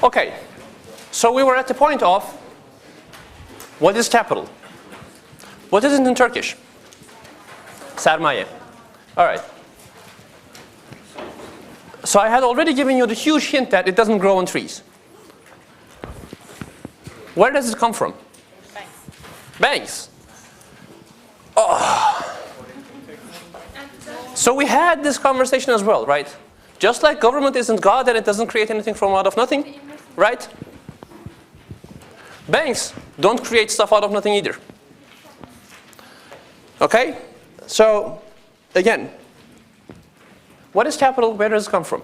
Okay, so we were at the point of what is capital? What is it in Turkish? Sermaye. All right. So I had already given you the huge hint that it doesn't grow on trees. Where does it come from? Banks. Banks. Oh. So we had this conversation as well, right? Just like government isn't God and it doesn't create anything from out of nothing, right? Banks don't create stuff out of nothing either. Okay? So, again, what is capital? Where does it come from?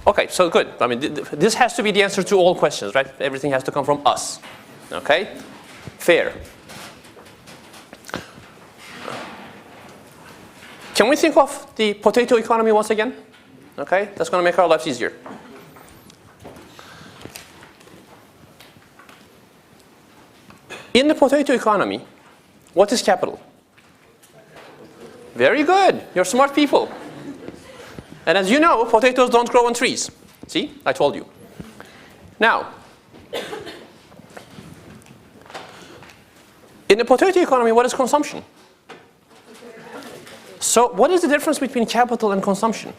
Okay, so good. I mean, this has to be the answer to all questions, right? Everything has to come from us. Okay? Fair. Can we think of the potato economy once again? Okay, that's going to make our lives easier. In the potato economy, what is capital? Very good. You're smart people. And as you know, potatoes don't grow on trees. See? I told you. Now, in the potato economy, what is consumption? So what is the difference between capital and consumption?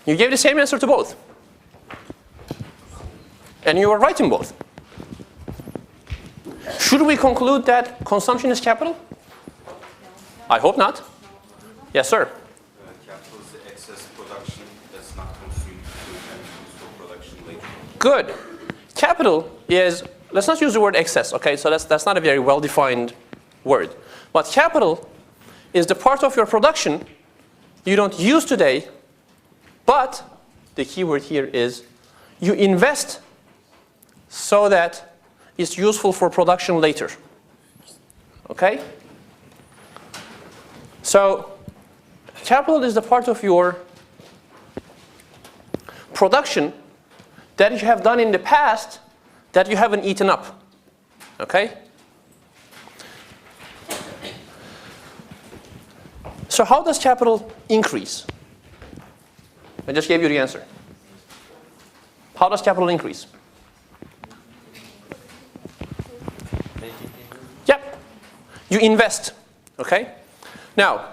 You gave the same answer to both. And you were right in both. Should we conclude that consumption is capital? I hope not. Yes, sir. Capital is the excess production that's not consumed and used for production later. Good. Capital is, let's not use the word excess, okay? So that's not a very well-defined word. But capital is the part of your production you don't use today, but the key word here is you invest so that it's useful for production later. Okay? So capital is the part of your production that you have done in the past that you haven't eaten up. Okay? So how does capital increase? I just gave you the answer. How does capital increase? Yep. You invest. Okay? Now,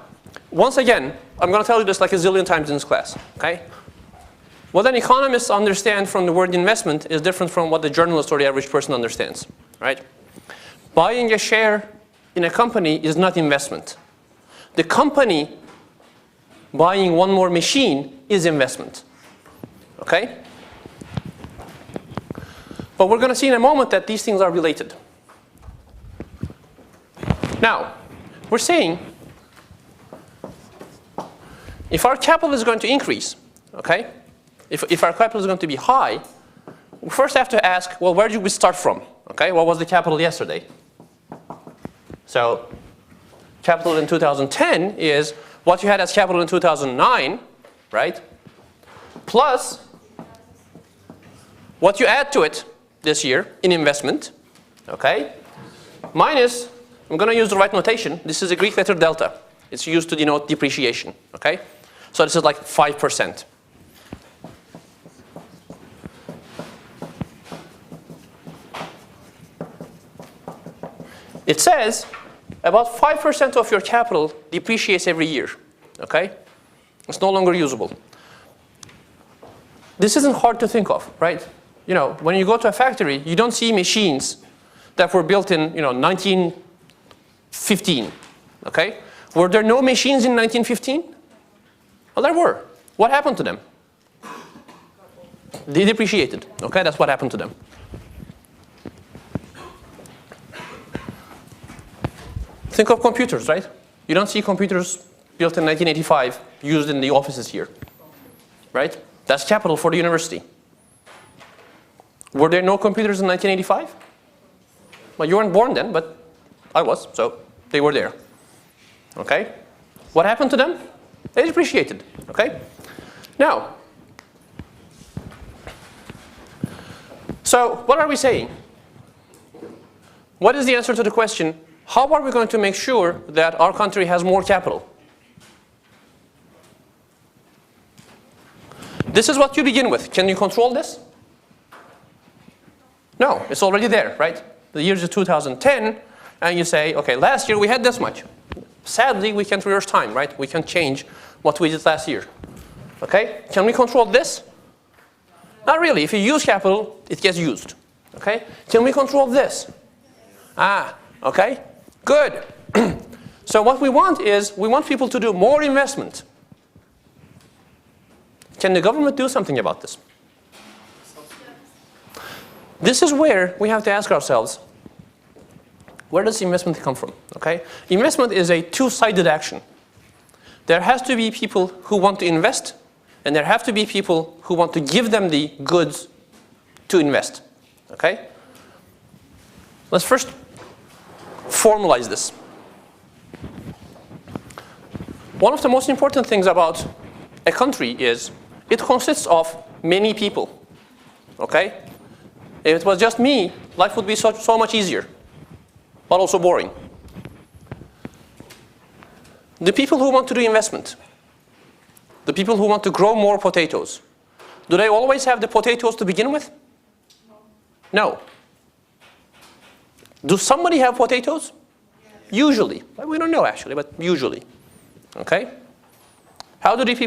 once again, I'm going to tell you this like a zillion times in this class. Okay? What an economist understands from the word investment is different from what the journalist or the average person understands. Right? Buying a share in a company is not investment. The company buying one more machine is investment. Okay? But we're going to see in a moment that these things are related. Now, we're saying if our capital is going to increase, okay, if our capital is going to be high, we first have to ask, well, where did we start from? Okay, what was the capital yesterday? So capital in 2010 is what you had as capital in 2009, right? Plus what you add to it this year in investment, okay? Minus, I'm going to use the right notation. This is a Greek letter delta. It's used to denote depreciation, okay? So this is like 5%. It says about 5% of your capital depreciates every year, okay? It's no longer usable. This isn't hard to think of, right? You know, when you go to a factory, you don't see machines that were built in, 1915, okay? Were there no machines in 1915? Well, there were. What happened to them? They depreciated, okay? That's what happened to them. Think of computers, right? You don't see computers built in 1985 used in the offices here, right? That's capital for the university. Were there no computers in 1985? Well, you weren't born then, but I was, so they were there. Okay? What happened to them? They depreciated, okay? Now, so what are we saying? What is the answer to the question, how are we going to make sure that our country has more capital? This is what you begin with. Can you control this? No, it's already there, right? The year is 2010, and you say, okay, last year we had this much. Sadly, we can't reverse time, right? We can't change what we did last year. Okay? Can we control this? Not really. If you use capital, it gets used. Okay? Can we control this? Okay? Good. So what we want is, we want people to do more investment. Can the government do something about this? This is where we have to ask ourselves, where does investment come from? Okay? Investment is a two-sided action. There has to be people who want to invest, and there have to be people who want to give them the goods to invest. Okay? Let's first formalize this. One of the most important things about a country is it consists of many people. Okay? If it was just me, life would be so much easier, but also boring. The people who want to do investment, the people who want to grow more potatoes, do they always have the potatoes to begin with? No. Do somebody have potatoes? Usually. We don't know actually, but usually. Okay? How do these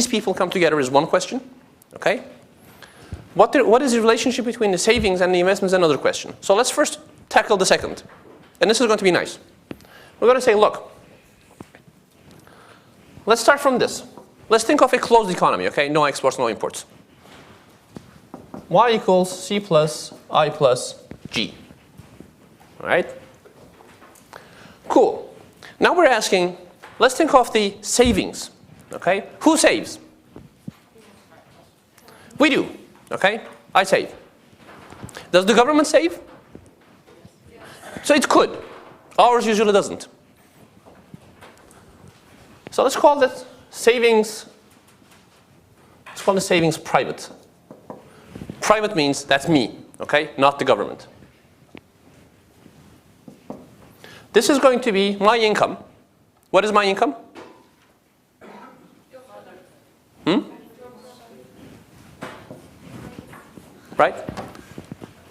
people come together is one question. Okay? What is the relationship between the savings and the investments is another question. So let's first tackle the second. And this is going to be nice. We're going to say, look, let's start from this. Let's think of a closed economy, okay? No exports, no imports. Y equals C plus I plus G. All right? Cool. Now we're asking, let's think of the savings, okay? Who saves? We do, okay? I save. Does the government save? So it could. Ours usually doesn't. So let's call it savings. Let's call the savings private. Private means that's me, okay? Not the government. This is going to be my income. What is my income? Right?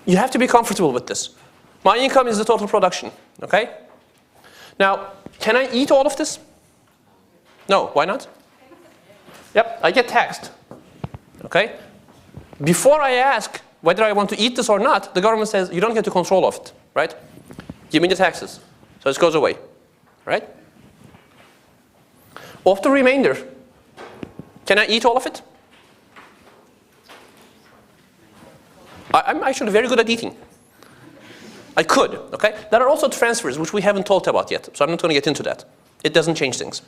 You have to be comfortable with this. My income is the total production, okay? Now, can I eat all of this? No, why not? Yep, I get taxed, okay? Before I ask whether I want to eat this or not, the government says, you don't get to control of it, right? Give me the taxes. So this goes away, right? Of the remainder, can I eat all of it? I'm actually very good at eating. I could, okay? There are also transfers, which we haven't talked about yet, so I'm not going to get into that. It doesn't change things,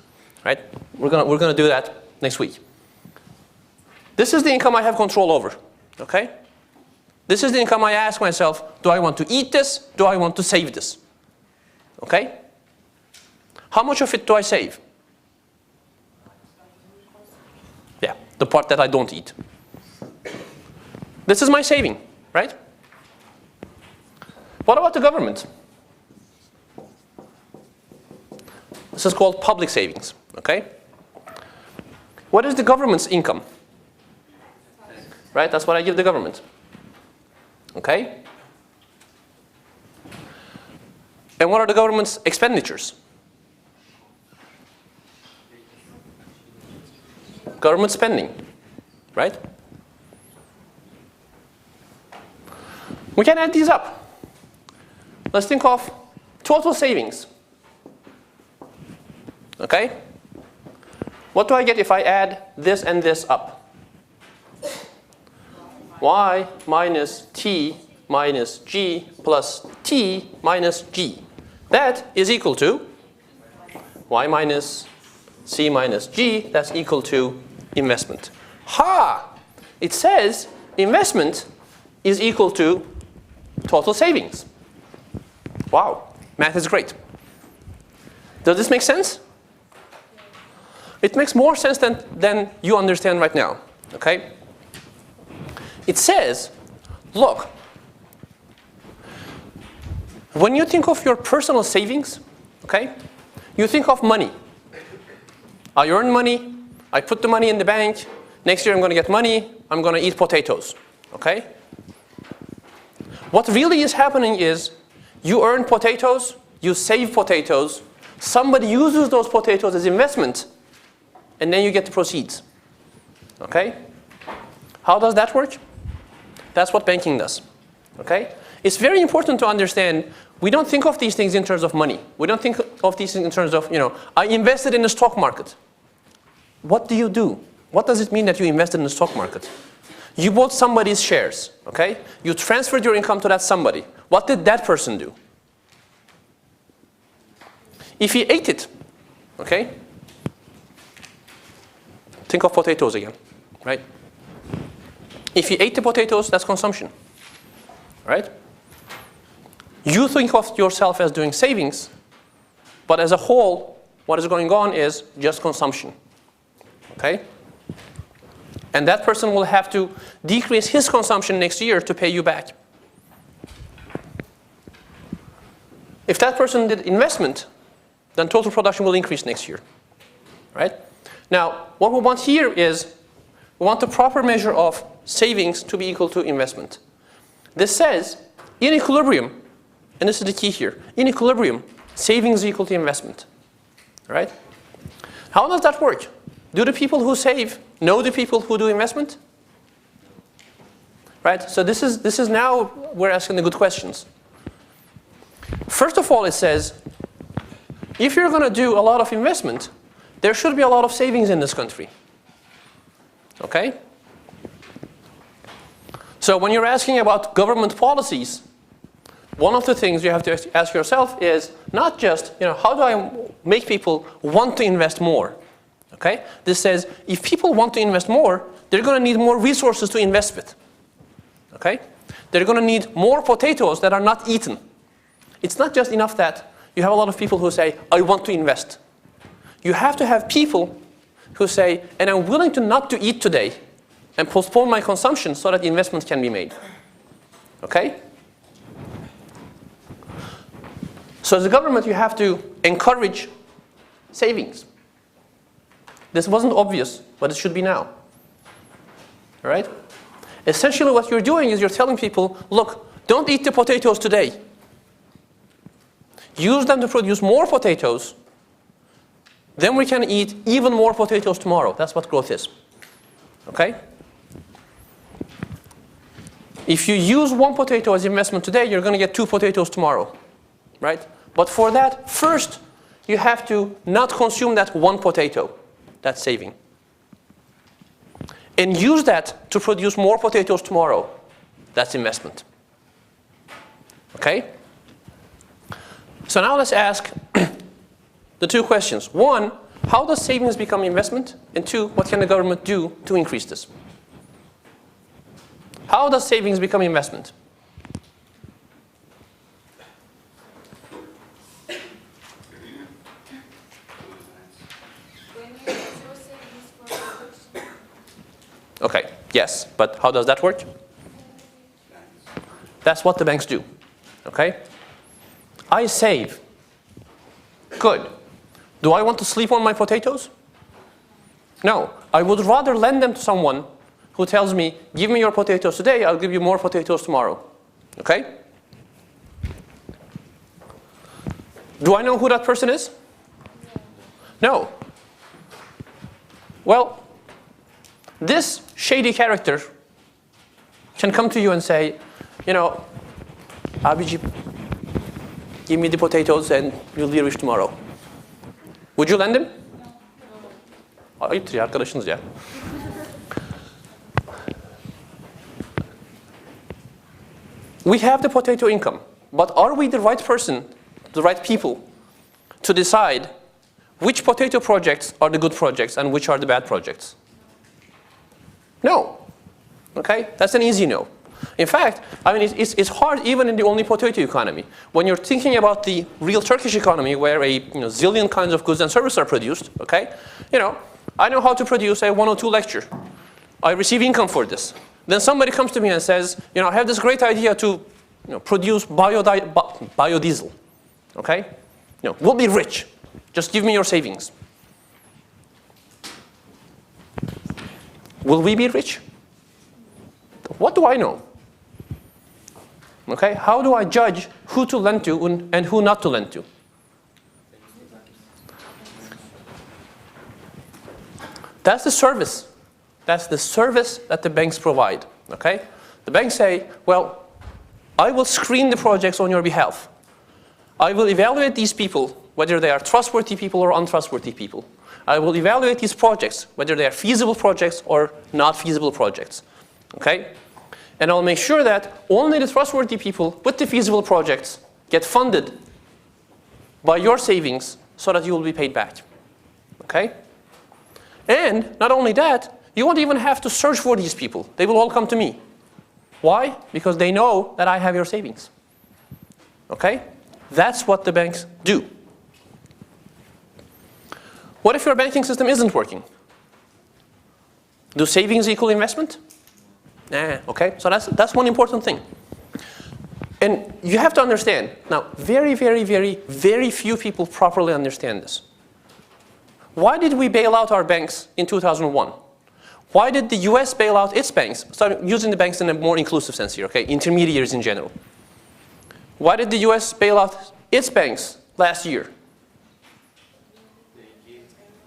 right? We're going to do that next week. This is the income I have control over, okay? This is the income I ask myself, do I want to eat this? Do I want to save this? Okay? How much of it do I save? Yeah, the part that I don't eat. This is my saving, right? What about the government? This is called public savings, okay? What is the government's income? Right, that's what I give the government. Okay? And what are the government's expenditures? Government spending, right? We can add these up. Let's think of total savings. Okay? What do I get if I add this and this up? Y minus T minus G plus T minus G. That is equal to Y minus C minus G. That's equal to investment. Ha! It says investment is equal to total savings. Wow, math is great. Does this make sense? It makes more sense than you understand right now, okay? It says, look, when you think of your personal savings, okay, you think of money. I earn money, I put the money in the bank, Next year I'm going to get money. I'm going to eat potatoes. Okay? What really is happening is you earn potatoes, you save potatoes, somebody uses those potatoes as investment, and then you get the proceeds. Okay? How does that work? That's what banking does. Okay? It's very important to understand we don't think of these things in terms of money. We don't think of these things in terms of, I invested in the stock market. What do? What does it mean that you invested in the stock market? You bought somebody's shares, okay? You transferred your income to that somebody. What did that person do? If he ate it, okay? Think of potatoes again, right? If he ate the potatoes, that's consumption, right? You think of yourself as doing savings, but as a whole, what is going on is just consumption, okay? And that person will have to decrease his consumption next year to pay you back. If that person did investment, then total production will increase next year, right? Now, what we want here is we want the proper measure of savings to be equal to investment. This says, in equilibrium, and this is the key here, in equilibrium, savings is equal to investment, right? How does that work? Do the people who save know the people who do investment? Right? So this is now we're asking the good questions. First of all, it says, if you're going to do a lot of investment, there should be a lot of savings in this country. Okay? So when you're asking about government policies, one of the things you have to ask yourself is not just, how do I make people want to invest more? Okay? This says, if people want to invest more, they're going to need more resources to invest with. Okay? They're going to need more potatoes that are not eaten. It's not just enough that you have a lot of people who say, I want to invest. You have to have people who say, and I'm willing to not to eat today and postpone my consumption so that investment can be made. Okay? So as a government, you have to encourage savings. This wasn't obvious, but it should be now. All right? Essentially what you're doing is you're telling people, look, don't eat the potatoes today. Use them to produce more potatoes. Then we can eat even more potatoes tomorrow. That's what growth is. Okay? If you use one potato as investment today, you're going to get 2 potatoes tomorrow. Right? But for that, first, you have to not consume that one potato. That's saving. And use that to produce more potatoes tomorrow. That's investment. Okay? So now let's ask the 2 questions. 1, how does savings become investment? And 2, what can the government do to increase this? How does savings become investment? Okay, yes, but how does that work? That's what the banks do, okay? I save. Good. Do I want to sleep on my potatoes? No. I would rather lend them to someone who tells me, give me your potatoes today, I'll give you more potatoes tomorrow. Okay? Do I know who that person is? No. Well, this shady character can come to you and say, Abici, give me the potatoes and you'll be rich tomorrow. Would you lend him? Ayıptır ya, arkadaşınız ya. We have the potato income, but are we the right person, the right people, to decide which potato projects are the good projects and which are the bad projects? No. Okay? That's an easy no. In fact, it's hard even in the only potato economy. When you're thinking about the real Turkish economy where a zillion kinds of goods and services are produced, okay? I know how to produce a 102 lecture. I receive income for this. Then somebody comes to me and says, I have this great idea to produce biodiesel. Okay? We'll be rich. Just give me your savings. Will we be rich? What do I know? Okay, how do I judge who to lend to and who not to lend to? That's the service. That's the service that the banks provide. Okay? The banks say, well, I will screen the projects on your behalf. I will evaluate these people, whether they are trustworthy people or untrustworthy people. I will evaluate these projects, whether they are feasible projects or not feasible projects. Okay? And I'll make sure that only the trustworthy people with the feasible projects get funded by your savings so that you will be paid back. Okay? And not only that, you won't even have to search for these people. They will all come to me. Why? Because they know that I have your savings. Okay? That's what the banks do. What if your banking system isn't working? Do savings equal investment? Okay, so that's one important thing. And you have to understand, now very, very, very, very few people properly understand this. Why did we bail out our banks in 2001? Why did the US bail out its banks? So I'm using the banks in a more inclusive sense here, okay? Intermediaries in general. Why did the US bail out its banks last year?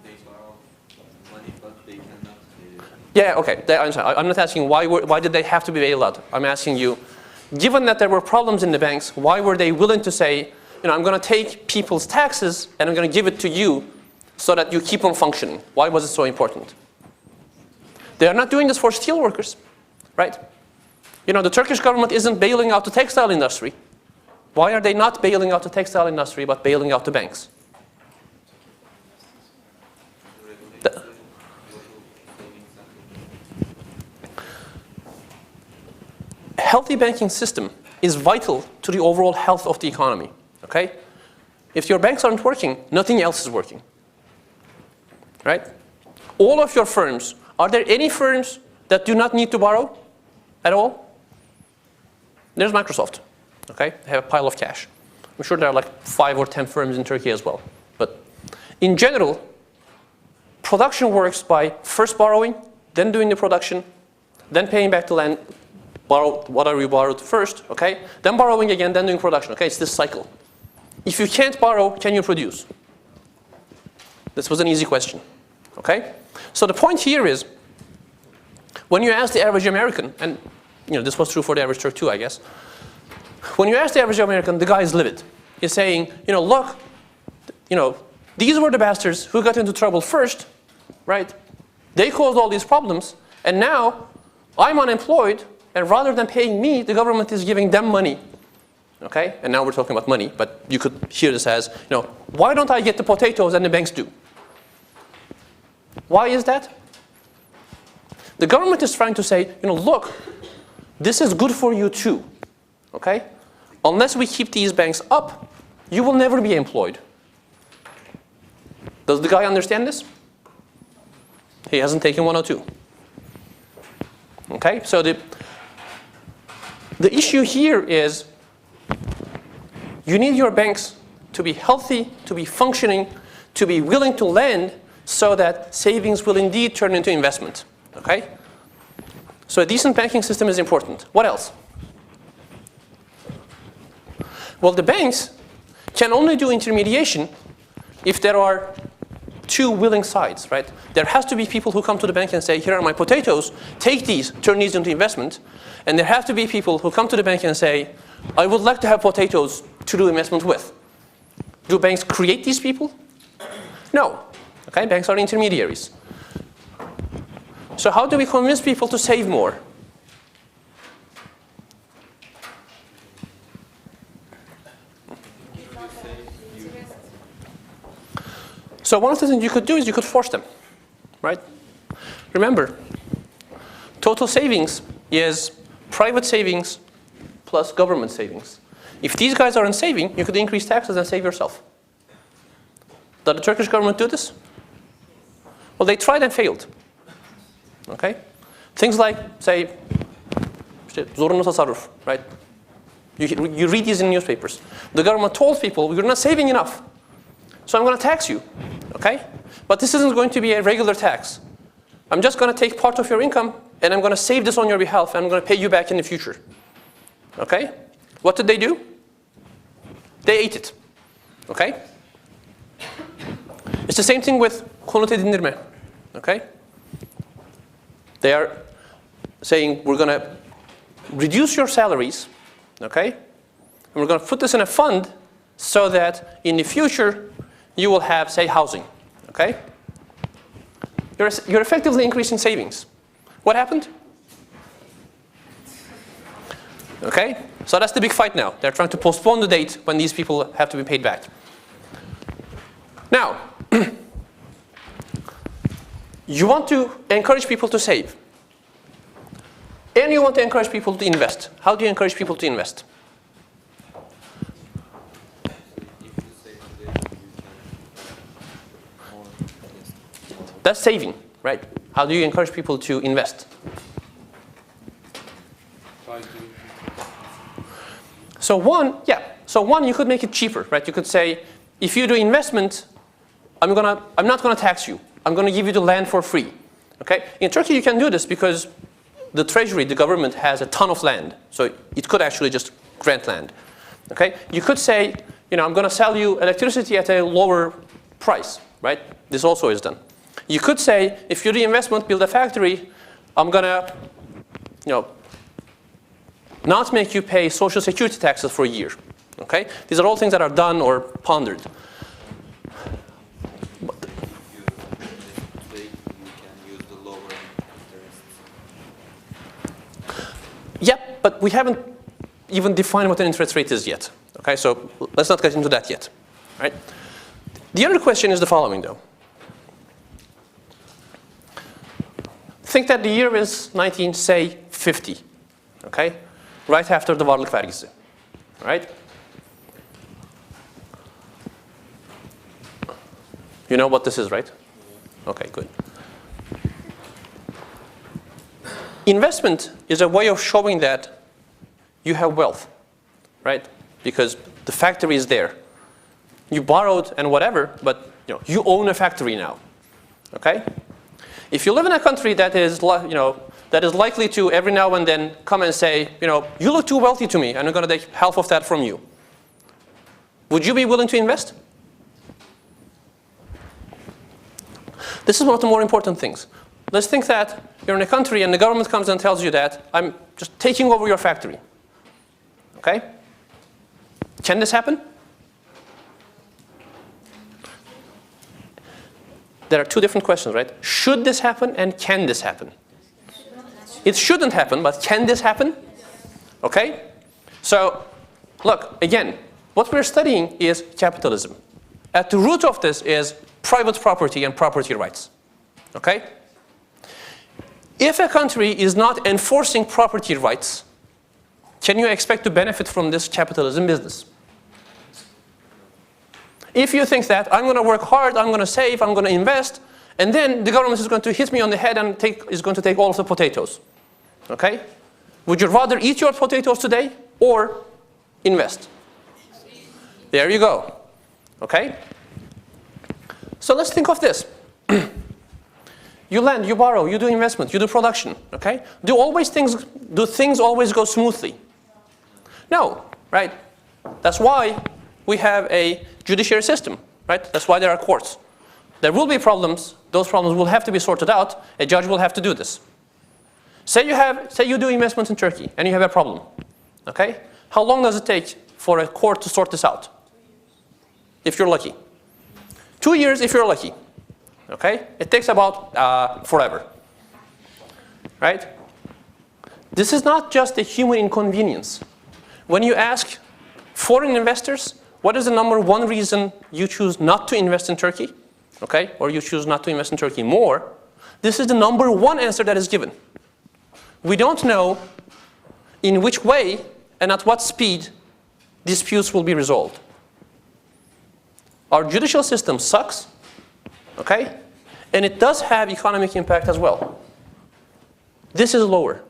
They borrow money, but they cannot. Yeah, okay. I'm not asking why did they have to be bailed out. I'm asking you, given that there were problems in the banks, why were they willing to say, I'm going to take people's taxes and I'm going to give it to you so that you keep on functioning? Why was it so important? They are not doing this for steel workers, right? The Turkish government isn't bailing out the textile industry. Why are they not bailing out the textile industry but bailing out the banks? A healthy banking system is vital to the overall health of the economy, okay? If your banks aren't working, nothing else is working, right? All of your firms, are there any firms that do not need to borrow at all? There's Microsoft, okay? They have a pile of cash. I'm sure there are like 5 or 10 firms in Turkey as well. But in general, production works by first borrowing, then doing the production, then paying back the land, borrow whatever you borrowed first, okay? Then borrowing again, then doing production, okay? It's this cycle. If you can't borrow, can you produce? This was an easy question, okay? So the point here is, when you ask the average American, and this was true for the average Turk too, I guess. When you ask the average American, the guy is livid. He's saying, look, these were the bastards who got into trouble first, right? They caused all these problems, and now I'm unemployed, and rather than paying me, the government is giving them money. Okay? And now we're talking about money, but you could hear this as, why don't I get the potatoes and the banks do? Why is that? The government is trying to say, look, this is good for you too. Okay? Unless we keep these banks up, you will never be employed. Does the guy understand this? He hasn't taken 102. Okay? So the issue here is you need your banks to be healthy, to be functioning, to be willing to lend so that savings will indeed turn into investment. Okay? So a decent banking system is important. What else? Well, the banks can only do intermediation if there are two willing sides, right? There has to be people who come to the bank and say, here are my potatoes, take these, turn these into investment. And there have to be people who come to the bank and say, I would like to have potatoes to do investment with. Do banks create these people? No. Okay, banks are intermediaries. So how do we convince people to save more? So one of the things you could do is you could force them, right? Remember, total savings is private savings plus government savings. If these guys aren't saving, you could increase taxes and save yourself. Did the Turkish government do this? Well, they tried and failed. Okay? Things like, say, zorunlu tasarruf, right? You read these in newspapers. The government told people, you're not saving enough, so I'm going to tax you. Okay? But this isn't going to be a regular tax. I'm just going to take part of your income and I'm going to save this on your behalf and I'm going to pay you back in the future. Okay? What did they do? They ate it. Okay? It's the same thing with konut edindirme. Okay? They are saying we're going to reduce your salaries. Okay? And we're going to put this in a fund so that in the future you will have, say, housing. Okay? You're effectively increasing savings. What happened? Okay? So that's the big fight now. They're trying to postpone the date when these people have to be paid back. Now, you want to encourage people to save. And you want to encourage people to invest. How do you encourage people to invest? That's saving, right? How do you encourage people to invest? So one, you could make it cheaper, right? You could say, if you do investment, I'm not gonna tax you. I'm gonna give you the land for free. Okay? In Turkey, you can do this because the treasury, the government, has a ton of land. So it could actually just grant land. Okay? You could say, I'm gonna sell you electricity at a lower price, right? This also is done. You could say, if you do investment, build a factory, I'm gonna, not make you pay social security taxes for a year. Okay? These are all things that are done or pondered. Yep, but we haven't even defined what an interest rate is yet. Okay, so let's not get into that yet. Right? The other question is the following, though. Think that the year is 1950. Okay? Right after the varlık vergisi. Right? You know what this is, right? Okay, good. Investment is a way of showing that you have wealth, right? Because the factory is there. You borrowed and whatever, but you own a factory now. Okay? If you live in a country that is likely to every now and then come and say, you look too wealthy to me, and I'm going to take half of that from you, would you be willing to invest? This is one of the more important things. Let's think that you're in a country and the government comes and tells you that I'm just taking over your factory. Okay? Can this happen? There are two different questions, right? Should this happen and can this happen? It shouldn't happen, but can this happen? Okay? So, look, again, what we're studying is capitalism. At the root of this is private property and property rights. Okay? If a country is not enforcing property rights, can you expect to benefit from this capitalism business? If you think that I'm going to work hard, I'm going to save, I'm going to invest, and then the government is going to hit me on the head and is going to take all of the potatoes. Okay? Would you rather eat your potatoes today or invest? There you go. Okay? So let's think of this. You lend, you borrow, you do investment, you do production. Okay? Do things always go smoothly? No, right? That's why we have a judiciary system, right? That's why there are courts. There will be problems. Those problems will have to be sorted out. A judge will have to do this. Say you do investment in Turkey and you have a problem. Okay? How long does it take for a court to sort this out? If you're lucky. 2 years if you're lucky. Okay? It takes about forever. Right? This is not just a human inconvenience. When you ask foreign investors, what is the number one reason you choose not to invest in Turkey? Okay? Or you choose not to invest in Turkey more? This is the number one answer that is given. We don't know in which way and at what speed disputes will be resolved. Our judicial system sucks. Okay? And it does have economic impact as well. This is lower.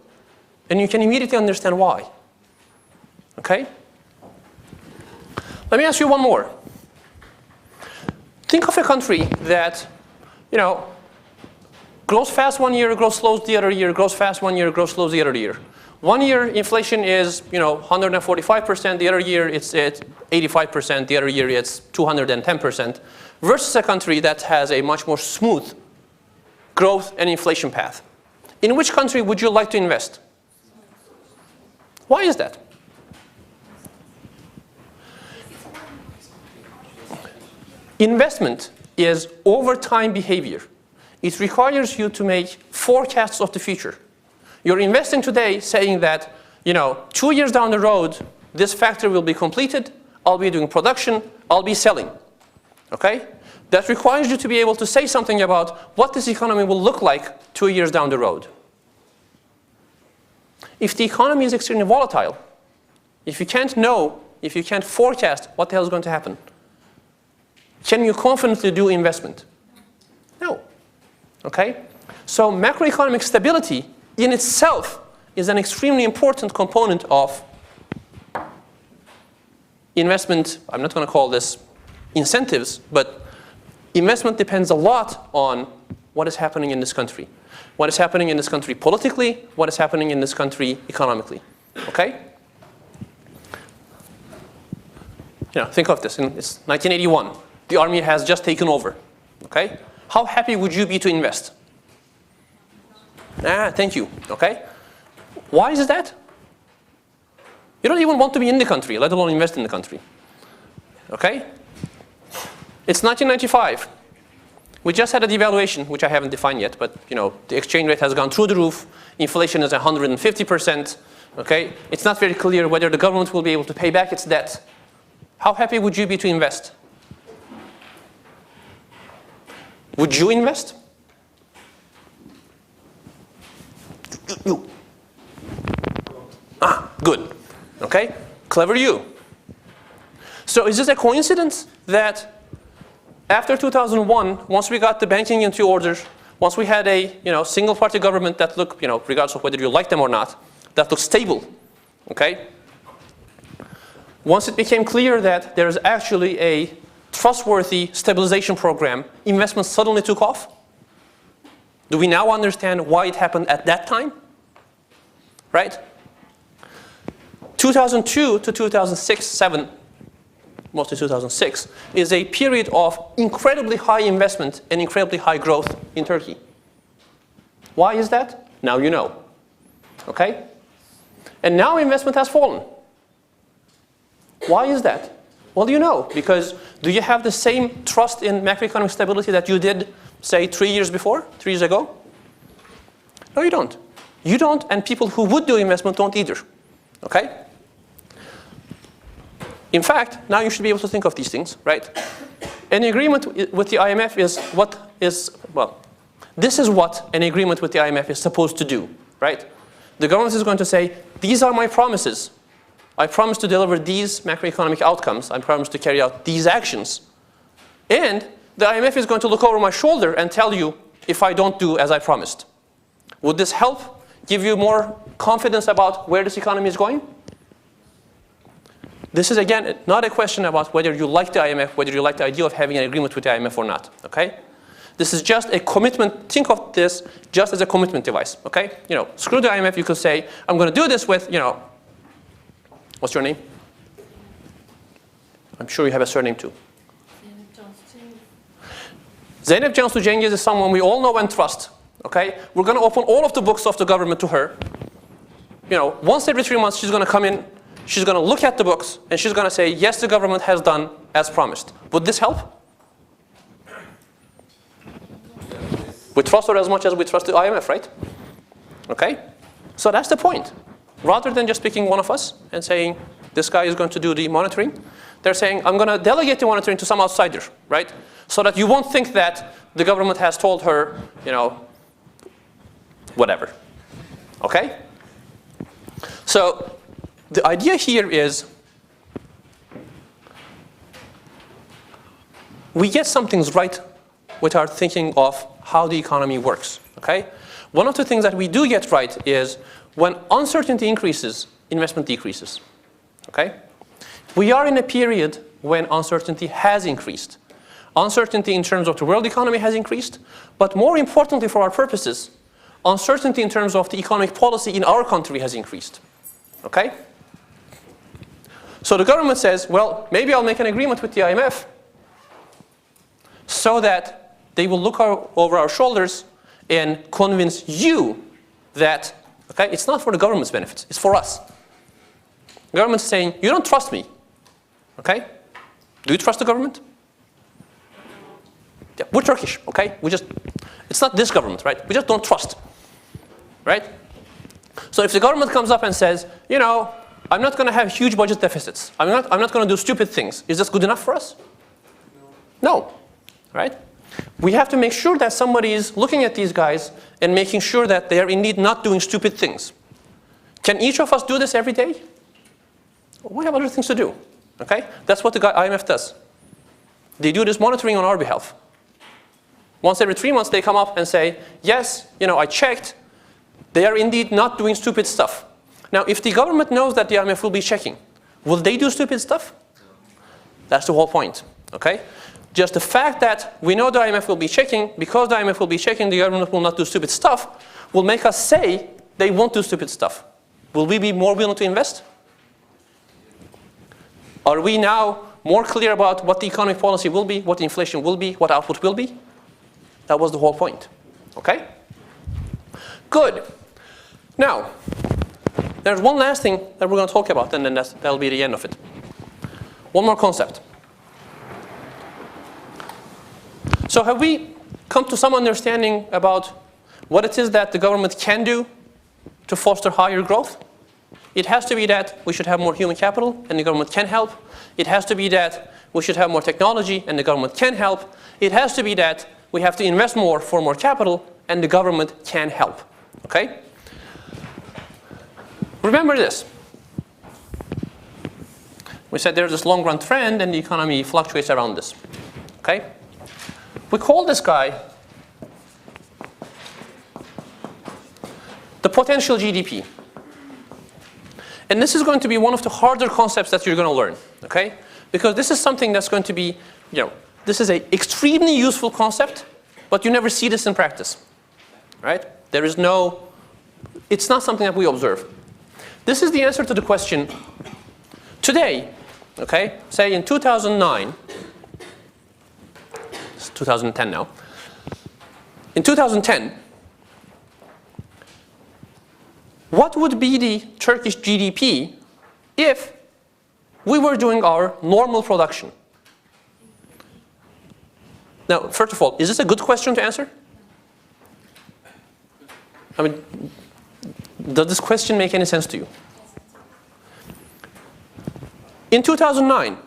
And you can immediately understand why. Okay? Let me ask you one more. Think of a country that, Grows fast one year, grows slow the other year, grows fast one year, grows slow the other year. One year inflation is 145%, the other year it's at 85%, the other year it's 210%, versus a country that has a much more smooth growth and inflation path. In which country would you like to invest? Why is that? Investment is over time behavior. It requires you to make forecasts of the future. You're investing today saying that, 2 years down the road, this factory will be completed, I'll be doing production, I'll be selling. Okay? That requires you to be able to say something about what this economy will look like 2 years down the road. If the economy is extremely volatile, if you can't know, if you can't forecast what the hell is going to happen, can you confidently do investment? No. Okay? So macroeconomic stability in itself is an extremely important component of investment. I'm not going to call this incentives, but investment depends a lot on what is happening in this country. What is happening in this country politically, what is happening in this country economically. Okay? Think of this. It's 1981. The army has just taken over. Okay? How happy would you be to invest? Thank you. Okay? Why is that? You don't even want to be in the country, let alone invest in the country. Okay? It's 1995. We just had a devaluation, which I haven't defined yet, but the exchange rate has gone through the roof. Inflation is 150%. Okay? It's not very clear whether the government will be able to pay back its debt. How happy would you be to invest? Would you invest? You. Good. Okay? Clever you. So is this a coincidence that after 2001, once we got the banking into order, once we had a single party government that looked, regardless of whether you like them or not, that looked stable, okay? Once it became clear that there is actually a trustworthy stabilization program, investment suddenly took off? Do we now understand why it happened at that time? Right? 2002 to 2006-07, mostly 2006, is a period of incredibly high investment and incredibly high growth in Turkey. Why is that? Now you know. Okay? And now investment has fallen. Why is that? Well, you know, because do you have the same trust in macroeconomic stability that you did, say, 3 years ago? No, you don't. You don't, and people who would do investment don't either. Okay? In fact, now you should be able to think of these things, right? An agreement with the IMF is this is what an agreement with the IMF is supposed to do, right? The government is going to say, these are my promises. I promise to deliver these macroeconomic outcomes. I promise to carry out these actions. And the IMF is going to look over my shoulder and tell you if I don't do as I promised. Would this help give you more confidence about where this economy is going? This is, again, not a question about whether you like the IMF, whether you like the idea of having an agreement with the IMF or not, okay? This is just a commitment. Think of this just as a commitment device, okay? Screw the IMF, you could say, I'm going to do this with, what's your name? I'm sure you have a surname too. Zeynep Cansu Cengiz is someone we all know and trust, okay? We're going to open all of the books of the government to her. Once every 3 months, she's going to come in, she's going to look at the books, and she's going to say, yes, the government has done as promised. Would this help? We trust her as much as we trust the IMF, right? Okay? So that's the point. Rather than just picking one of us and saying, this guy is going to do the monitoring, they're saying, I'm going to delegate the monitoring to some outsider, right? So that you won't think that the government has told her, whatever. Okay? So the idea here is we get some things right with our thinking of how the economy works, okay? One of the things that we do get right is when uncertainty increases, investment decreases, okay? We are in a period when uncertainty has increased. Uncertainty in terms of the world economy has increased, but more importantly for our purposes, uncertainty in terms of the economic policy in our country has increased. Okay? So the government says, well, maybe I'll make an agreement with the IMF so that they will look over our shoulders and convince you that, okay, it's not for the government's benefits, it's for us. The government's saying, you don't trust me. Okay? Do you trust the government? Yeah, we're Turkish, okay? It's not this government, right? We just don't trust, right? So if the government comes up and says, you know, I'm not going to have huge budget deficits. I'm not going to do stupid things. Is this good enough for us? No, right? We have to make sure that somebody is looking at these guys and making sure that they are indeed not doing stupid things. Can each of us do this every day? We have other things to do, okay? That's what the IMF does. They do this monitoring on our behalf. Once every 3 months, they come up and say, yes, you know, I checked. They are indeed not doing stupid stuff. Now, if the government knows that the IMF will be checking, will they do stupid stuff? That's the whole point, okay? Just the fact that we know the IMF will be checking, because the IMF will be checking, the government will not do stupid stuff, will make us say they won't do stupid stuff. Will we be more willing to invest? Are we now more clear about what the economic policy will be, what the inflation will be, what output will be? That was the whole point, okay? Good. Now, there's one last thing that we're going to talk about, and then that'll be the end of it. One more concept. So have we come to some understanding about what it is that the government can do to foster higher growth? It has to be that we should have more human capital, and the government can help. It has to be that we should have more technology, and the government can help. It has to be that we have to invest more for more capital, and the government can help. Okay? Remember this. We said there's this long-run trend, and the economy fluctuates around this. Okay? We call this guy the potential GDP. And this is going to be one of the harder concepts that you're going to learn. Okay? Because this is something that's going to be, you know, this is an extremely useful concept, but you never see this in practice. Right? There is no, it's not something that we observe. This is the answer to the question, today, okay, say in 2009, it's 2010 now, in 2010, what would be the Turkish GDP if we were doing our normal production? Now, first of all, is this a good question to answer? I mean, does this question make any sense to you? In 2009,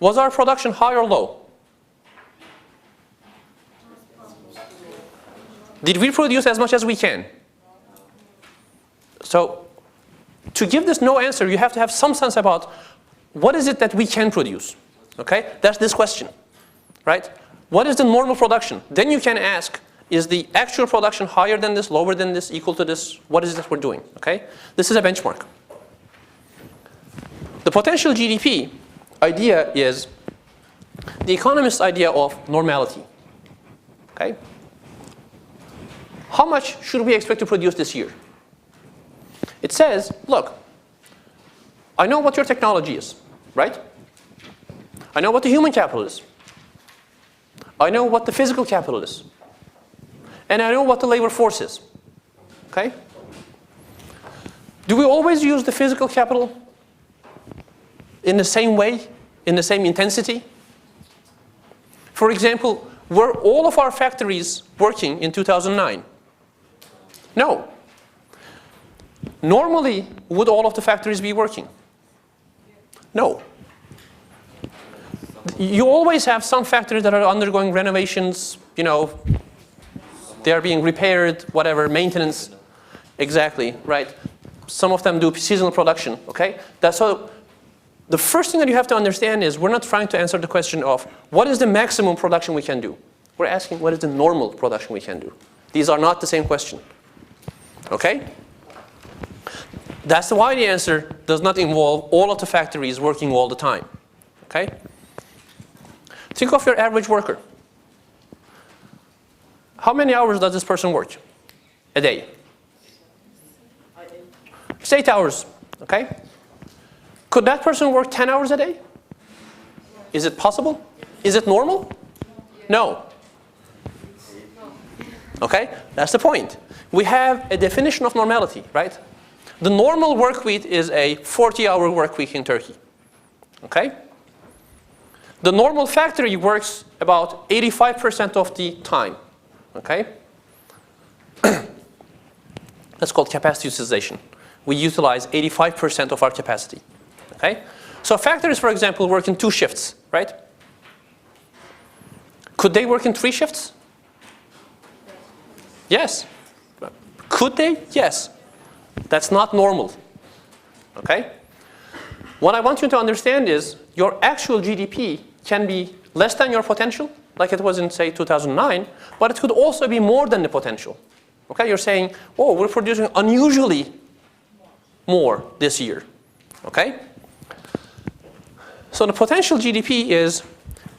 was our production high or low? Did we produce as much as we can? So, to give this no answer, you have to have some sense about what is it that we can produce. Okay? That's this question, right? What is the normal production? Then you can ask, is the actual production higher than this, lower than this, equal to this? What is it that we're doing? Okay? This is a benchmark. The potential GDP idea is the economist's idea of normality. Okay? How much should we expect to produce this year? It says, look, I know what your technology is, right? I know what the human capital is. I know what the physical capital is. And I know what the labor force is. Okay? Do we always use the physical capital in the same way, in the same intensity? For example, were all of our factories working in 2009? No. Normally, would all of the factories be working? No. You always have some factories that are undergoing renovations, you know, they are being repaired, whatever, maintenance. Exactly, right? Some of them do seasonal production, okay? That's so. The first thing that you have to understand is we're not trying to answer the question of what is the maximum production we can do. We're asking what is the normal production we can do. These are not the same question. Okay? That's why the answer does not involve all of the factories working all the time. Okay? Think of your average worker. How many hours does this person work a day? It's 8 hours, okay? Could that person work 10 hours a day? Is it possible? Is it normal? No. Okay, that's the point. We have a definition of normality, right? The normal work week is a 40-hour work week in Turkey, okay? The normal factory works about 85% of the time, okay? That's called capacity utilization. We utilize 85% of our capacity, okay? So factories, for example, work in 2 shifts, right? Could they work in 3 shifts? Yes. Could they? Yes. That's not normal, okay? What I want you to understand is your actual GDP can be less than your potential, like it was in, say, 2009, but it could also be more than the potential. Okay, you're saying, oh, we're producing unusually more this year. Okay? So the potential GDP is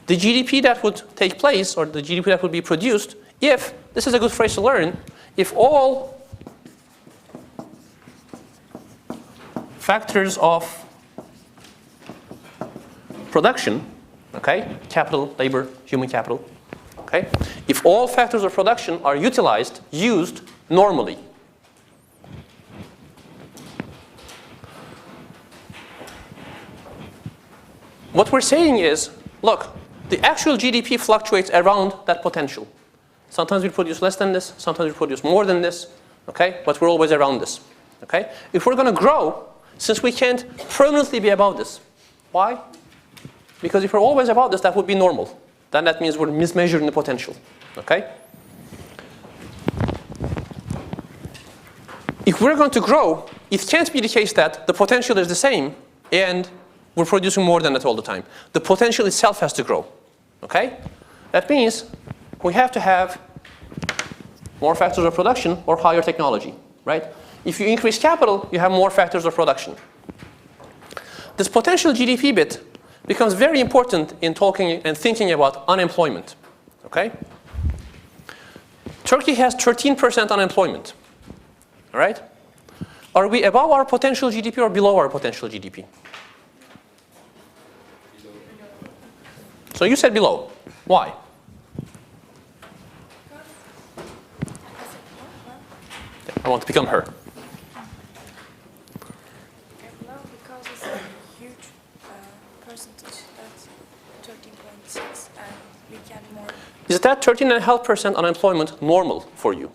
the GDP that would take place, or the GDP that would be produced, if, this is a good phrase to learn, if all factors of production, okay, capital, labor, human capital, okay, if all factors of production are utilized, used normally. What we're saying is, look, the actual GDP fluctuates around that potential. Sometimes we produce less than this, sometimes we produce more than this, okay, but we're always around this, okay? If we're going to grow, since we can't permanently be above this, why? Because if we're always about this, that would be normal. Then that means we're mismeasuring the potential, okay? If we're going to grow, it can't be the case that the potential is the same and we're producing more than that all the time. The potential itself has to grow, okay? That means we have to have more factors of production or higher technology, right? If you increase capital, you have more factors of production. This potential GDP bit becomes very important in talking and thinking about unemployment, okay? Turkey has 13% unemployment, all right? Are we above our potential GDP or below our potential GDP? So you said below. Why? I want to become her. No, because it's a huge percentage, that's 13.6, and we can more. Is that 13.5% unemployment normal for you?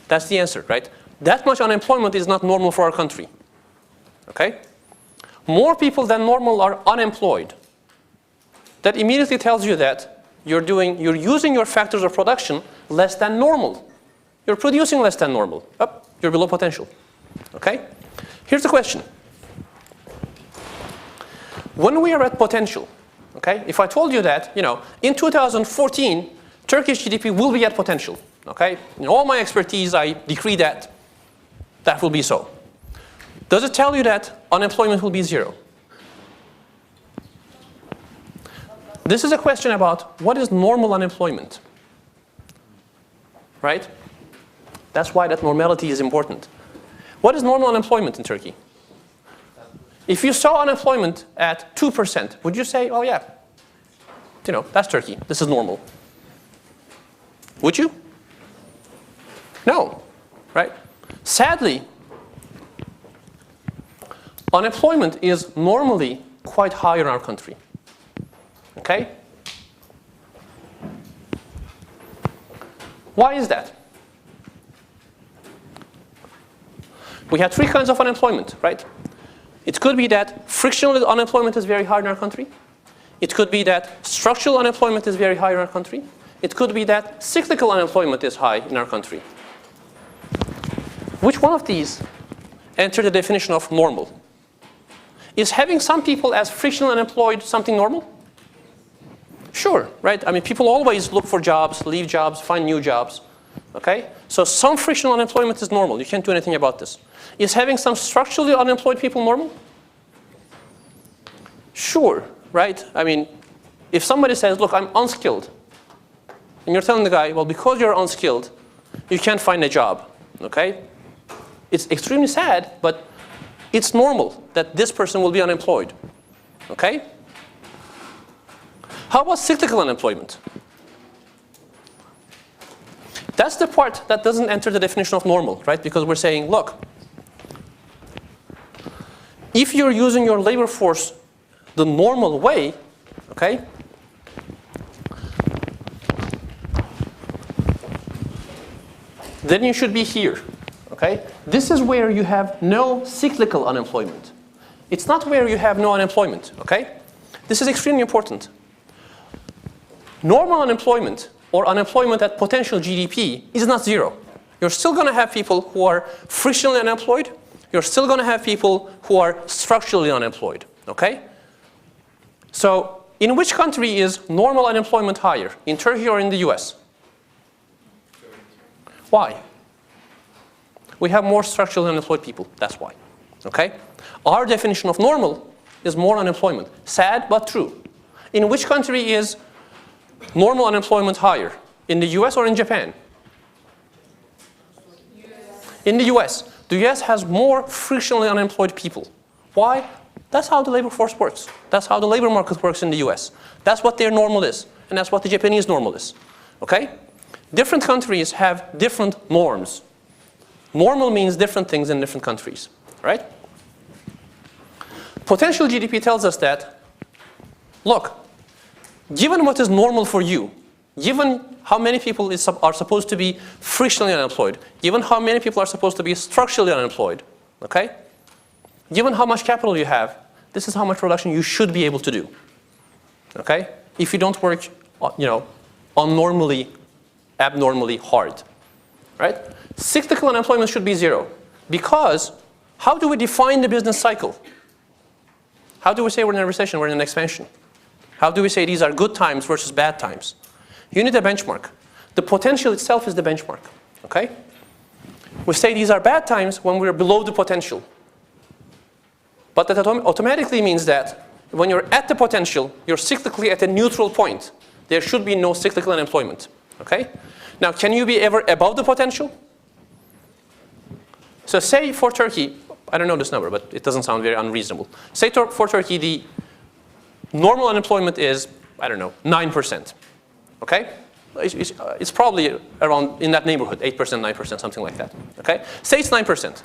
That's the answer, right? That much unemployment is not normal for our country, okay? More people than normal are unemployed. That immediately tells you that you're using your factors of production less than normal. You're producing less than normal. You're below potential. Okay? Here's the question. When we are at potential, okay, if I told you that, in 2014, Turkish GDP will be at potential, okay? In all my expertise, I decree that that will be so. Does it tell you that unemployment will be 0? This is a question about what is normal unemployment, right? That's why that normality is important. What is normal unemployment in Turkey? If you saw unemployment at 2%, would you say, oh yeah, that's Turkey, this is normal? Would you? No, right? Sadly, unemployment is normally quite high in our country. Okay? Why is that? We have 3 kinds of unemployment, right? It could be that frictional unemployment is very high in our country. It could be that structural unemployment is very high in our country. It could be that cyclical unemployment is high in our country. Which one of these enter the definition of normal? Is having some people as frictional unemployed something normal? Sure, right? I mean, people always look for jobs, leave jobs, find new jobs. Okay? So some frictional unemployment is normal. You can't do anything about this. Is having some structurally unemployed people normal? Sure, right? I mean, If somebody says, look, I'm unskilled, and you're telling the guy, well, because you're unskilled, you can't find a job, okay? It's extremely sad, but it's normal that this person will be unemployed, okay? How about cyclical unemployment? That's the part that doesn't enter the definition of normal, right? Because we're saying, look, if you're using your labor force the normal way, okay, then you should be here, okay? This is where you have no cyclical unemployment. It's not where you have no unemployment, okay? This is extremely important. Normal unemployment, or unemployment at potential GDP, is not zero. You're still going to have people who are frictionally unemployed. You're still going to have people who are structurally unemployed, okay? So, in which country is normal unemployment higher? In Turkey or in the US? Why? We have more structurally unemployed people, that's why, okay? Our definition of normal is more unemployment. Sad, but true. In which country is normal unemployment higher? In the US or in Japan? In the US. The US has more frictionally unemployed people. Why? That's how the labor force works. That's how the labor market works in the US. That's what their normal is. And that's what the Japanese normal is. Okay? Different countries have different norms. Normal means different things in different countries. Right? Potential GDP tells us that, look, given what is normal for you, given how many people are supposed to be frictionally unemployed, given how many people are supposed to be structurally unemployed, okay? Given how much capital you have, this is how much production you should be able to do, okay? If you don't work, abnormally hard, right? Cyclical unemployment should be zero, because how do we define the business cycle? How do we say we're in a recession, we're in an expansion? How do we say these are good times versus bad times? You need a benchmark. The potential itself is the benchmark, okay? We say these are bad times when we're below the potential. But that automatically means that when you're at the potential, you're cyclically at a neutral point. There should be no cyclical unemployment, okay? Now, can you be ever above the potential? So say for Turkey, I don't know this number, but it doesn't sound very unreasonable. Say for Turkey, the normal unemployment is, 9%. Okay? It's probably around in that neighborhood, 8%, 9%, something like that. Okay? Say it's 9%.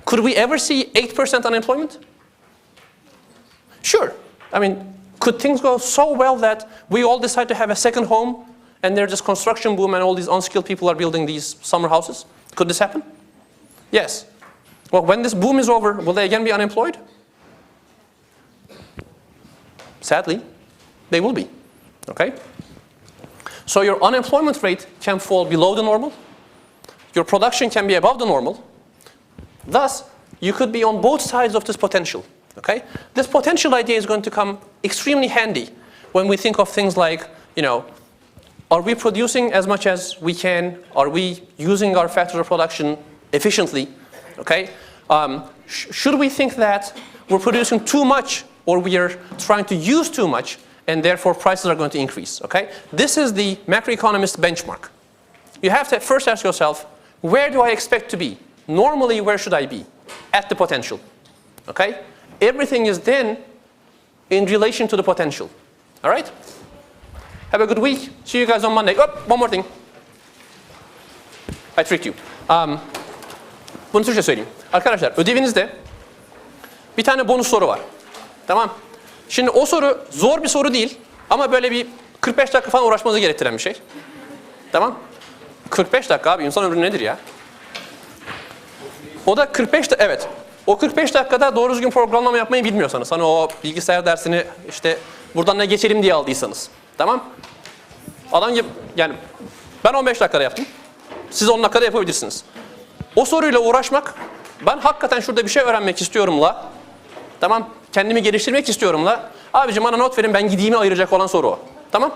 Could we ever see 8% unemployment? Sure. Could things go so well that we all decide to have a second home and there's this construction boom and all these unskilled people are building these summer houses? Could this happen? Yes. Well, when this boom is over, will they again be unemployed? Sadly, they will be. Okay? So your unemployment rate can fall below the normal. Your production can be above the normal. Thus, you could be on both sides of this potential. Okay? This potential idea is going to come extremely handy when we think of things like, are we producing as much as we can? Are we using our factors of production efficiently? Okay? Should we think that we're producing too much or we are trying to use too much and therefore prices are going to increase, okay? This is the macroeconomist benchmark. You have to first ask yourself, where do I expect to be? Normally, where should I be? At the potential, okay? Everything is then in relation to the potential, all right? Have a good week. See you guys on Monday. Oh, one more thing. I tricked you. Bunu Türkçe söyleyeyim. Arkadaşlar, ödevinizde bir tane bonus soru var. Tamam. Şimdi o soru zor bir soru değil ama böyle bir 45 dakika falan uğraşmanızı gerektiren bir şey. Tamam. 45 dakika abi, insan ömrü nedir ya? O da 45 evet. O 45 dakikada doğru düzgün programlama yapmayı bilmiyorsanız, hani o bilgisayar dersini buradan ne geçelim diye aldıysanız. Tamam. Adam gibi, ben 15 dakikada yaptım. Siz 10 dakikada yapabilirsiniz. O soruyla uğraşmak, ben hakikaten şurada bir şey öğrenmek istiyorumla, tamam, kendimi geliştirmek istiyorumla, abicim bana not verin ben gideyimi ayıracak olan soru o. Tamam?